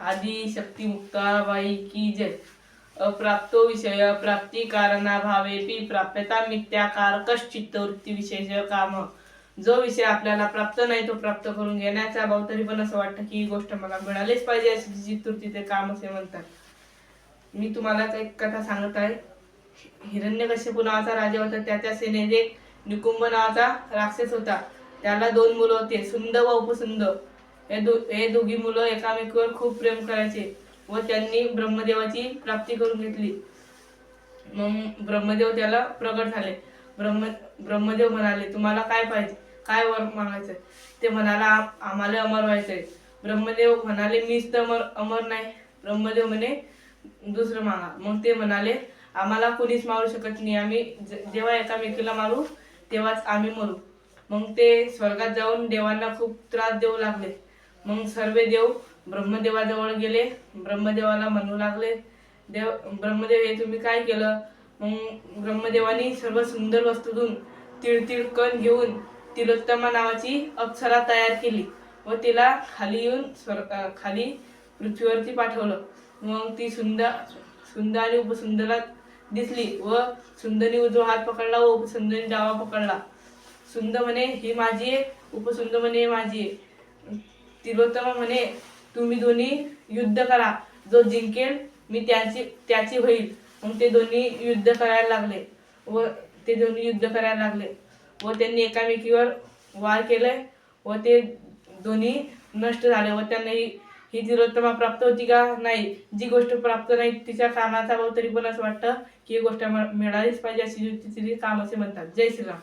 आदि शक्ती मुक्ताबाई की जय। अप्राप्तो विषय प्राप्ती कारणाभावेपि प्राप्यता मिथ्याकार कश्चित वृत्ती विशेष काम। जो विषय आपल्याला प्राप्त नाही तो प्राप्त करून घेण्याचा भाव, तरी पण असं वाटतं की ही गोष्ट मला मिळालीच पाहिजे, अशी चित्तवृत्तीचे काम असे म्हणतात। मी तुम्हाला एक कथा सांगत आहे। हिरण्यकश्यपू नावाचा राजा होता, त्याच्या सेनेत एक निकुंभ नावाचा राक्षस होता। त्याला 2 मुलं होते, सुंद व उपसुंद। हे दोघी मुलं एकामेकावर खूप प्रेम करायचे व त्यांनी ब्रह्मदेवाची प्राप्ती करून घेतली। मग ब्रह्मदेव त्याला प्रगट झाले। ब्रह्मदेव म्हणाले, तुम्हाला काय पाहिजे, काय वर मागायचंय? ते म्हणाला, आम्हाला अमर व्हायचंय। ब्रह्मदेव म्हणाले, मीच तर अमर नाही। ब्रह्मदेव म्हणे, दुसरं मागा। मग ते म्हणाले, आम्हाला कोणीच मारू शकत नाही, आम्ही जेव्हा एकामेकीला मारू तेव्हाच आम्ही मरू। मग ते स्वर्गात जाऊन देवांना खूप त्रास देऊ लागले। मग सर्व देव ब्रह्मदेवाजवळ गेले, ब्रह्मदेवाला म्हणू लागले, ब्रह्मदेव हे तुम्ही काय केलं? मग ब्रह्मदेवानी सर्व सुंदर वस्तूतून तिळतिळ कण घेऊन तिलोत्तमा नावाची अप्सरा तयार केली व तिला खाली येऊन खाली पृथ्वीवरती पाठवलं। मग ती सुंद आणि उपसुंदला दिसली व सुंदनी उजवा हात पकडला व उपसुंदनी डावा पकडला। सुंद म्हणे, ही माझी आहे, उपसुंद म्हणे, माझी आहे। तिलोत्तमा म्हणे, तुम्ही दोन्ही युद्ध करा, जो जिंकेल मी त्याची होईल। मग ते दोन्ही युद्ध करायला लागले व त्यांनी एकामेकीवर वार केले व ते दोन्ही नष्ट झाले व त्यांना ही तिलोत्तमा प्राप्त होती का? नाही। जी गोष्ट प्राप्त नाही तिच्या कारणाचा भाव, तरी पण असं वाटतं की ही गोष्ट मिळालीच पाहिजे, अशी काम असे म्हणतात। जय श्रीराम।